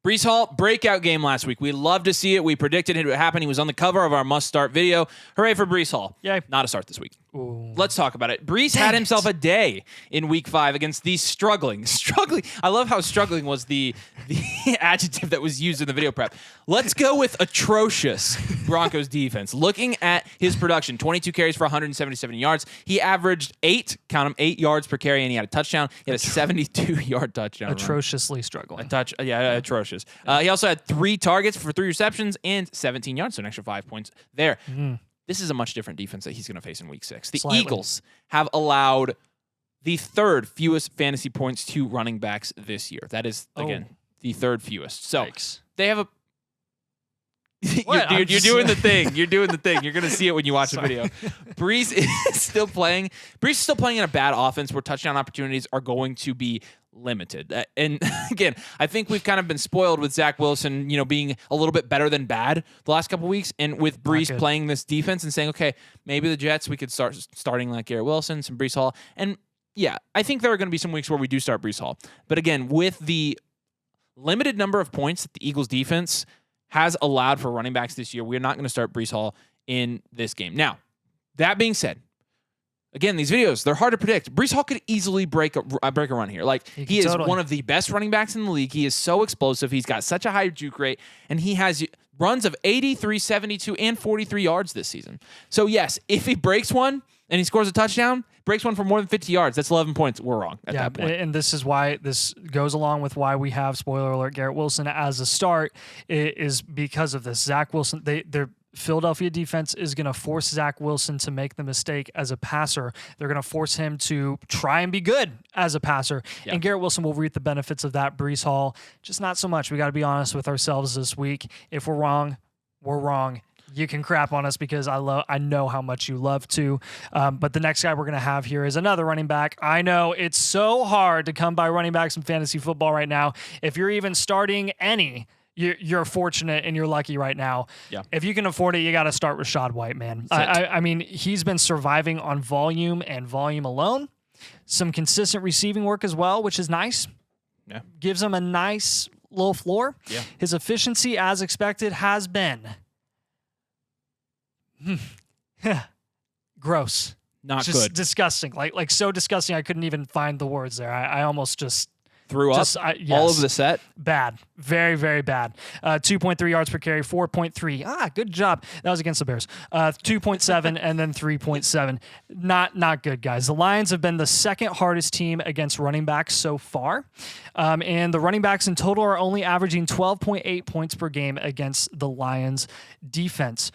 Breece Hall, breakout game last week. We love to see it. We predicted it would happen. He was on the cover of our must-start video. Hooray for Breece Hall. Yay. Not a start this week. Ooh. Let's talk about it. Breece had himself a day in week 5 against the struggling. I love how struggling was the adjective that was used in the video prep. Let's go with atrocious Broncos defense. Looking at his production, 22 carries for 177 yards. He averaged 8 yards per carry, and he had a touchdown. He had a 72-yard touchdown. Atrociously struggling. Atrocious. He also had 3 targets for 3 receptions and 17 yards, so an extra 5 points there. This is a much different defense that he's going to face in week 6. The Eagles have allowed the 3rd fewest fantasy points to running backs this year. That is, again, the 3rd fewest. So they have a... You're doing the thing. You're doing the thing. You're going to see it when you watch the video. Breece is still playing. Breece is still playing in a bad offense where touchdown opportunities are going to be limited. And again, I think we've kind of been spoiled with Zach Wilson, being a little bit better than bad the last couple weeks, and with Breece playing this defense and saying, okay, maybe the Jets, we could start starting like Garrett Wilson, some Breece Hall. And yeah, I think there are going to be some weeks where we do start Breece Hall. But again, with the limited number of points that the Eagles defense has allowed for running backs this year, we're not going to start Breece Hall in this game. Now, that being said, again, these videos, they're hard to predict. Breece Hall could easily break a run here. He is one of the best running backs in the league. He is so explosive. He's got such a high juke rate, and he has runs of 83, 72, and 43 yards this season. So, yes, if he breaks one and he scores a touchdown, breaks one for more than 50 yards, that's 11 points. We're wrong at that point. And this is why this goes along with why we have, spoiler alert, Garrett Wilson as a start, is because of this. Zach Wilson, their Philadelphia defense is going to force Zach Wilson to make the mistake as a passer. They're going to force him to try and be good as a passer. Yeah. And Garrett Wilson will reap the benefits of that. Breece Hall, just not so much. We got to be honest with ourselves this week. If we're wrong, we're wrong. You can crap on us because I know how much you love to. But the next guy we're going to have here is another running back. I know it's so hard to come by running backs in fantasy football right now. If you're even starting any, you're fortunate and you're lucky right now. Yeah. If you can afford it, you got to start Rachaad White, man. I mean, he's been surviving on volume and volume alone. Some consistent receiving work as well, which is nice. Yeah. Gives him a nice little floor. Yeah. His efficiency, as expected, has been gross. Not just good. Disgusting. Like so disgusting I couldn't even find the words there. I almost just threw up yes. all over the set. Bad. Very, very bad. 2.3 yards per carry, 4.3. Good job. That was against the Bears. 2.7 and then 3.7. Not good, guys. The Lions have been the second hardest team against running backs so far. And the running backs in total are only averaging 12.8 points per game against the Lions defense.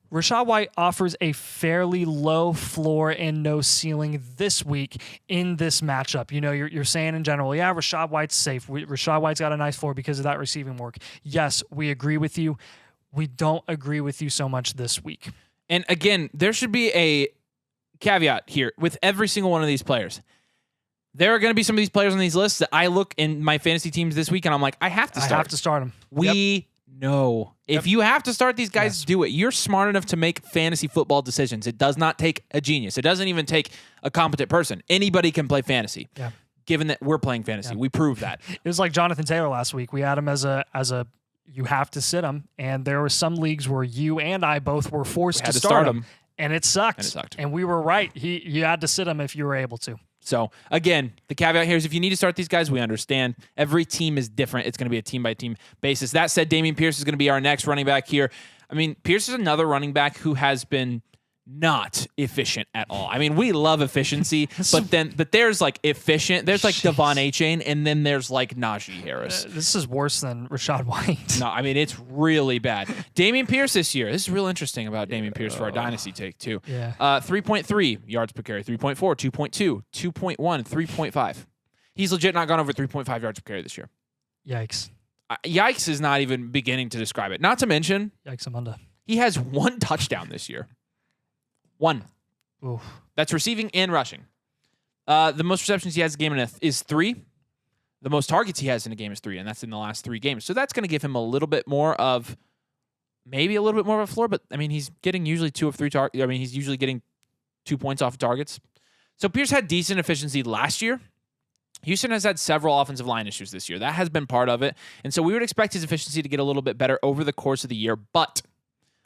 Rachaad White offers a fairly low floor and no ceiling this week in this matchup. You're saying in general, yeah, Rachaad White's safe. Rachaad White's got a nice floor because of that receiving work. Yes, we agree with you. We don't agree with you so much this week. And again, there should be a caveat here with every single one of these players. There are going to be some of these players on these lists that I look in my fantasy teams this week and I'm like, I have to start them. No. If you have to start these guys, do it. You're smart enough to make fantasy football decisions. It does not take a genius. It doesn't even take a competent person. Anybody can play fantasy. Yeah. Given that we're playing fantasy, we prove that. It was like Jonathan Taylor last week. We had him as a you have to sit him, and there were some leagues where you and I both were forced to start him, and it sucked. And we were right. You had to sit him if you were able to. So, again, the caveat here is if you need to start these guys, we understand. Every team is different. It's going to be a team-by-team basis. That said, Dameon Pierce is going to be our next running back here. I mean, Pierce is another running back who has been not efficient at all. I mean, we love efficiency, but there's like efficient. There's like Devon Achane, and then there's like Najee Harris. This is worse than Rachaad White. No, I mean, it's really bad. Dameon Pierce this year. This is real interesting about Dameon Pierce for our dynasty take, too. Yeah. 3.3 yards per carry, 3.4, 2.2, 2.1, 3.5. He's legit not gone over 3.5 yards per carry this year. Yikes. Yikes is not even beginning to describe it. Not to mention, yikes, Amanda. He has 1 touchdown this year. 1. Oof. That's receiving and rushing. The most receptions he has in a game is 3. The most targets he has in a game is 3, and that's in the last 3 games. So that's going to give him a little bit more of, maybe a little bit more of a floor, but I mean, he's getting usually 2 of 3 targets. I mean, he's usually getting 2 points off of targets. So Pierce had decent efficiency last year. Houston has had several offensive line issues this year. That has been part of it. And so we would expect his efficiency to get a little bit better over the course of the year. But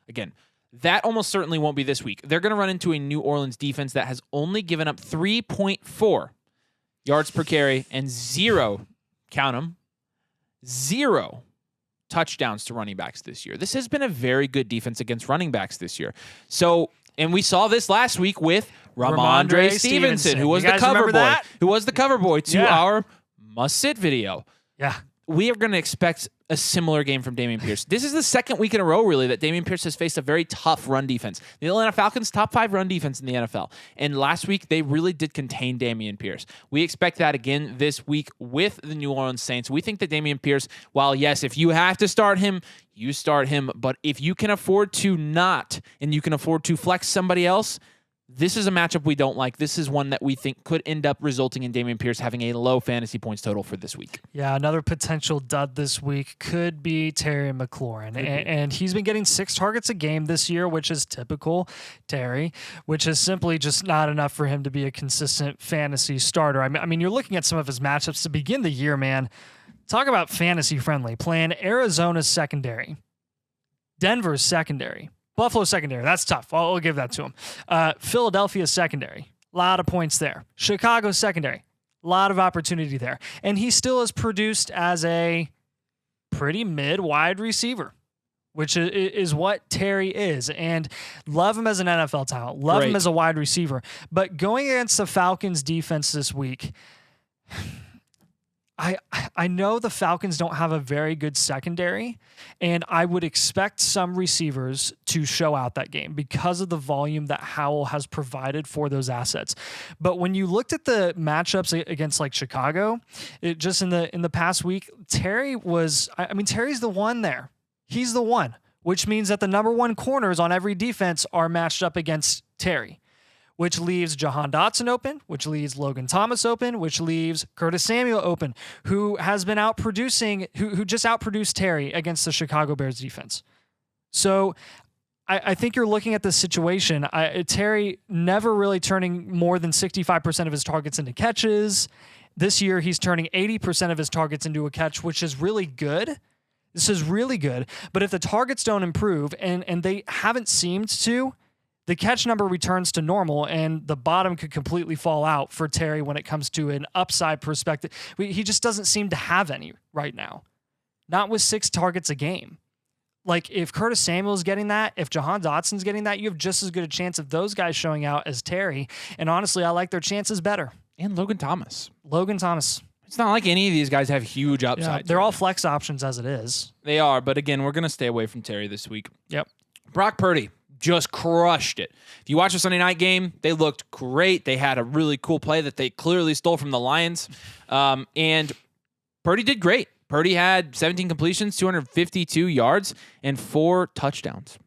again, that almost certainly won't be this week. They're going to run into a New Orleans defense that has only given up 3.4 yards per carry and 0, count them, 0 touchdowns to running backs this year. This has been a very good defense against running backs this year. So, and we saw this last week with Ramondre Stevenson, who was the cover boy, to our must-sit video. Yeah. We are going to expect a similar game from Dameon Pierce. This is the second week in a row, really, that Dameon Pierce has faced a very tough run defense. The Atlanta Falcons, top 5 run defense in the NFL. And last week, they really did contain Dameon Pierce. We expect that again this week with the New Orleans Saints. We think that Dameon Pierce, while yes, if you have to start him, you start him. But if you can afford to not, and you can afford to flex somebody else, this is a matchup we don't like. This is one that we think could end up resulting in Dameon Pierce having a low fantasy points total for this week. Yeah, another potential dud this week could be Terry McLaurin. And he's been getting 6 targets a game this year, which is typical Terry, which is simply just not enough for him to be a consistent fantasy starter. I mean, you're looking at some of his matchups to begin the year, man. Talk about fantasy friendly. Playing Arizona's secondary, Denver's secondary, Buffalo secondary, that's tough. I'll give that to him. Philadelphia secondary, a lot of points there. Chicago secondary, a lot of opportunity there. And he still is produced as a pretty mid-wide receiver, which is what Terry is. And love him as an NFL talent. Love him as a wide receiver. But going against the Falcons defense this week, I know the Falcons don't have a very good secondary, and I would expect some receivers to show out that game because of the volume that Howell has provided for those assets. But when you looked at the matchups against like Chicago, just in the past week, Terry's the one there. He's the one, which means that the number 1 corners on every defense are matched up against Terry, which leaves Jahan Dotson open, which leaves Logan Thomas open, which leaves Curtis Samuel open, who has been outproducing, who just outproduced Terry against the Chicago Bears defense. So I think you're looking at this situation. Terry never really turning more than 65% of his targets into catches. This year, he's turning 80% of his targets into a catch, which is really good. This is really good. But if the targets don't improve, and they haven't seemed to, the catch number returns to normal, and the bottom could completely fall out for Terry when it comes to an upside perspective. He just doesn't seem to have any right now. Not with 6 targets a game. Like, if Curtis Samuel's getting that, if Jahan Dotson's getting that, you have just as good a chance of those guys showing out as Terry. And honestly, I like their chances better. And Logan Thomas. It's not like any of these guys have huge upside. Yeah, they're all flex options as it is. They are, but again, we're going to stay away from Terry this week. Yep. Brock Purdy just crushed it. If you watch the Sunday night game, they looked great. They had a really cool play that they clearly stole from the Lions. And Purdy did great. Purdy had 17 completions, 252 yards, and 4 touchdowns.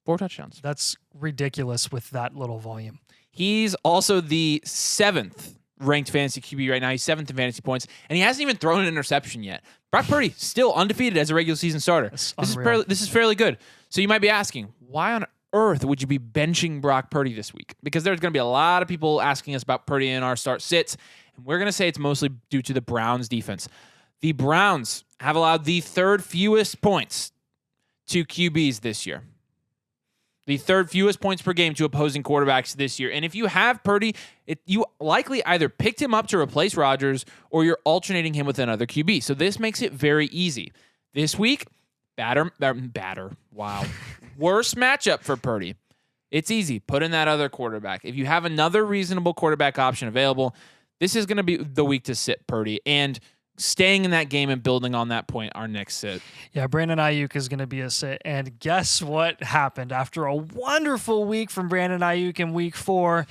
4 touchdowns. That's ridiculous with that little volume. He's also the 7th ranked fantasy QB right now. He's 7th in fantasy points, and he hasn't even thrown an interception yet. Brock Purdy still undefeated as a regular season starter. This is fairly good. So you might be asking, why on earth would you be benching Brock Purdy this week? Because there's going to be a lot of people asking us about Purdy in our start sits, and we're going to say it's mostly due to the Browns defense. The Browns have allowed the 3rd fewest points to QBs this year. The 3rd fewest points per game to opposing quarterbacks this year. And if you have Purdy, you likely either picked him up to replace Rodgers or you're alternating him with another QB. So this makes it very easy. This week, wow. Worst matchup for Purdy. It's easy. Put in that other quarterback. If you have another reasonable quarterback option available, this is going to be the week to sit Purdy. And staying in that game and building on that point, our next sit. Yeah, Brandon Aiyuk is going to be a sit. And guess what happened? After a wonderful week from Brandon Aiyuk in week 4,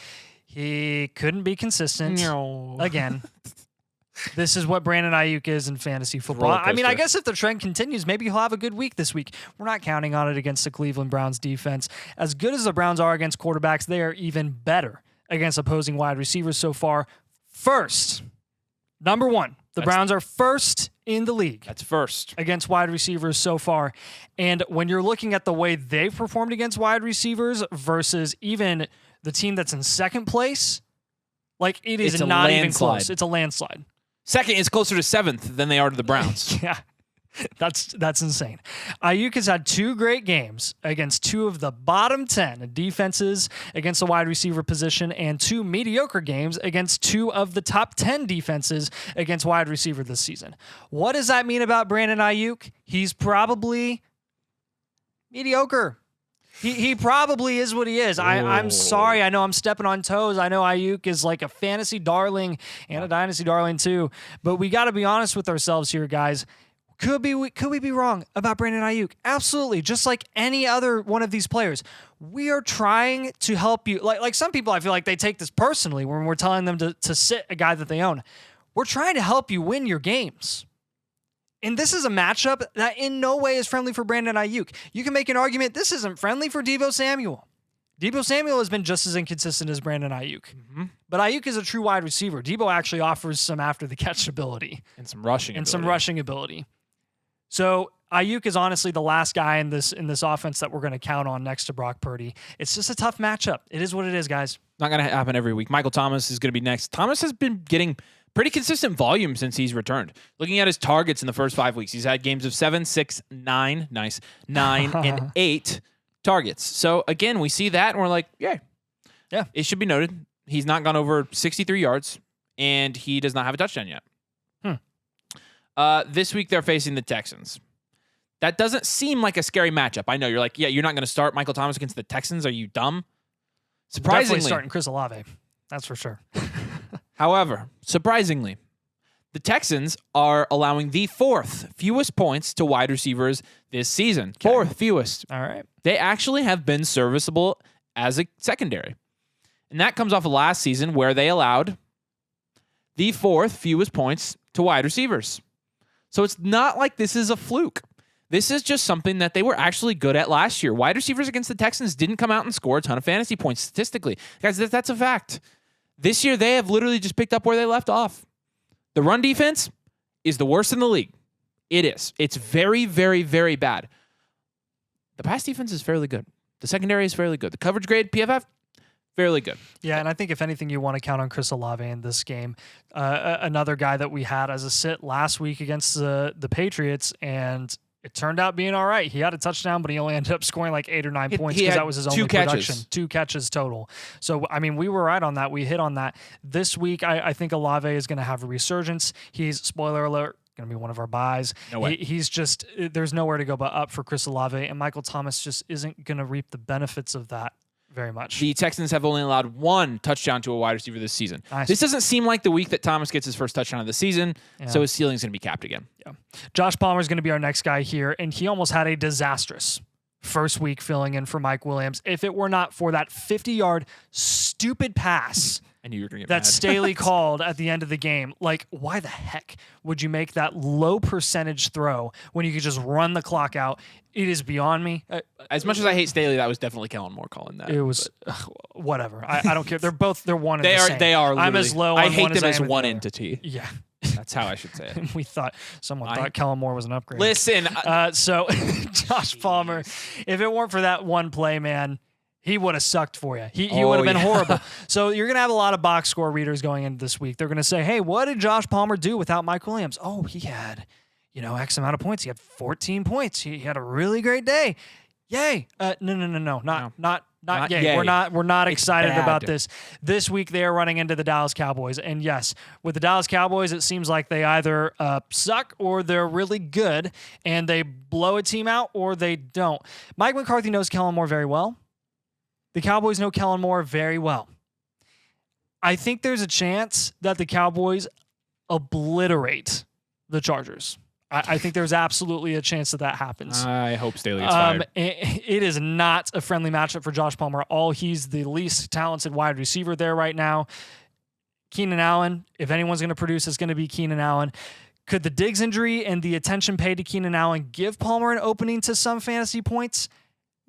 he couldn't be consistent again. This is what Brandon Aiyuk is in fantasy football. I mean, I guess if the trend continues, maybe he'll have a good week this week. We're not counting on it against the Cleveland Browns defense. As good as the Browns are against quarterbacks, they are even better against opposing wide receivers so far. First, number 1. The Browns are first in the league. That's first. Against wide receivers so far. And when you're looking at the way they've performed against wide receivers versus even the team that's in second place, Like, it is It's a not even landslide. close. It's a landslide. Second is closer to 7th than they are to the Browns. Yeah. That's insane. Aiyuk has had 2 great games against 2 of the bottom 10 defenses against the wide receiver position and 2 mediocre games against 2 of the top 10 defenses against wide receiver this season. What does that mean about Brandon Aiyuk? He's probably mediocre. He probably is what he is. I'm sorry. I know I'm stepping on toes. I know Aiyuk is like a fantasy darling and a dynasty darling too. But we got to be honest with ourselves here, guys. Could we be wrong about Brandon Aiyuk? Absolutely. Just like any other one of these players. We are trying to help you. Like some people, I feel like they take this personally when we're telling them to sit a guy that they own. We're trying to help you win your games. And this is a matchup that in no way is friendly for Brandon Aiyuk. You can make an argument this isn't friendly for Deebo Samuel. Deebo Samuel has been just as inconsistent as Brandon Aiyuk. Mm-hmm. But Aiyuk is a true wide receiver. Deebo actually offers some after-the-catch ability. And some rushing ability. So Aiyuk is honestly the last guy in this offense that we're going to count on next to Brock Purdy. It's just a tough matchup. It is what it is, guys. Not going to happen every week. Michael Thomas is going to be next. Thomas has been getting pretty consistent volume since he's returned. Looking at his targets in the first 5 weeks, he's had games of 7, 6, 9, 9, and 8 targets. So again, we see that and we're like, yeah. It should be noted. He's not gone over 63 yards and he does not have a touchdown yet. This week they're facing the Texans. That doesn't seem like a scary matchup. I know you're like, yeah, you're not going to start Michael Thomas against the Texans. Are you dumb? Surprisingly, definitely starting Chris Olave. That's for sure. However, surprisingly, the Texans are allowing the 4th fewest points to wide receivers this season. Okay. 4th fewest. All right. They actually have been serviceable as a secondary. And that comes off of last season where they allowed the 4th fewest points to wide receivers. So it's not like this is a fluke. This is just something that they were actually good at last year. Wide receivers against the Texans didn't come out and score a ton of fantasy points statistically. Guys, that's a fact. This year, they have literally just picked up where they left off. The run defense is the worst in the league. It is. It's very, very, very bad. The pass defense is fairly good. The secondary is fairly good. The coverage grade, PFF, fairly good. Yeah, and I think if anything, you want to count on Chris Olave in this game. Another guy that we had as a sit last week against the Patriots, and it turned out being all right. He had a touchdown, but he only ended up scoring like 8 or 9 points because that was his only production. 2 catches total. So, I mean, we were right on that. We hit on that. This week, I think Olave is going to have a resurgence. He's, spoiler alert, going to be one of our buys. No way. He's just, there's nowhere to go but up for Chris Olave, and Michael Thomas just isn't going to reap the benefits of that very much. The Texans have only allowed 1 touchdown to a wide receiver this season. Nice. This doesn't seem like the week that Thomas gets his first touchdown of the season, so his ceiling's going to be capped again. Yeah. Josh Palmer is going to be our next guy here, and he almost had a disastrous first week filling in for Mike Williams. If it were not for that 50-yard stupid pass I knew you were going to get that mad. Staley called at the end of the game, like, why the heck would you make that low percentage throw when you could just run the clock out? It is beyond me. As much as I hate Staley, that was definitely Kellen Moore calling that. It was whatever. I don't care. They're one and they the are. same. They are. I'm as low. I on hate one them as I am one the other. entity. Yeah. That's how I should say it. We thought thought Kellen Moore was an upgrade. Listen. So Josh Palmer, if it weren't for that one play, man, he would have sucked for you. He would have been horrible. So you're going to have a lot of box score readers going into this week. They're going to say, hey, what did Josh Palmer do without Mike Williams? Oh, he had, X amount of points. He had 14 points. He had a really great day. Yay. No. Not yay. We're not excited about this. This week they are running into the Dallas Cowboys. And yes, with the Dallas Cowboys, it seems like they either suck or they're really good and they blow a team out or they don't. Mike McCarthy knows Kellen Moore very well. The Cowboys know Kellen Moore very well. I think there's a chance that the Cowboys obliterate the Chargers. I think there's absolutely a chance that happens. I hope Staley gets fired. It is not a friendly matchup for Josh Palmer at all. He's the least talented wide receiver there right now. Keenan Allen, if anyone's going to produce, it's going to be Keenan Allen. Could the Diggs injury and the attention paid to Keenan Allen give Palmer an opening to some fantasy points?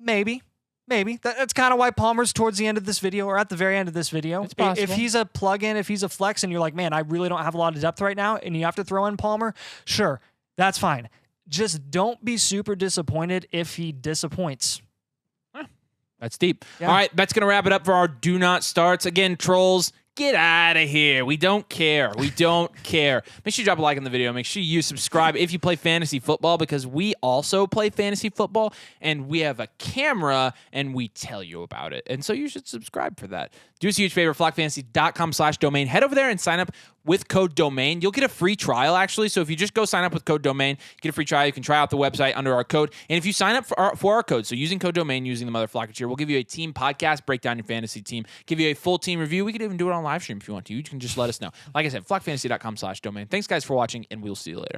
Maybe. That's kind of why Palmer's towards the end of this video or at the very end of this video. It's possible. If he's a plug-in, if he's a flex, and you're like, man, I really don't have a lot of depth right now, and you have to throw in Palmer, sure, that's fine. Just don't be super disappointed if he disappoints. That's deep. Yeah. All right, that's going to wrap it up for our Do Not Starts. Again, trolls, Get out of here. We don't care. We don't care. Make sure you drop a like on the video. Make sure you subscribe if you play fantasy football, because we also play fantasy football and we have a camera and we tell you about it. And so you should subscribe for that. Do us a huge favor, flockfantasy.com/domain. Head over there and sign up with code DOMAIN. You'll get a free trial, actually. So if you just go sign up with code DOMAIN, you get a free trial. You can try out the website under our code. And if you sign up for our code, so using code DOMAIN, using the Mother Flockagear, we'll give you a team podcast, break down your fantasy team, give you a full team review. We could even do it on live stream if you want to. You can just let us know. Like I said, flockfantasy.com/domain. Thanks, guys, for watching, and we'll see you later.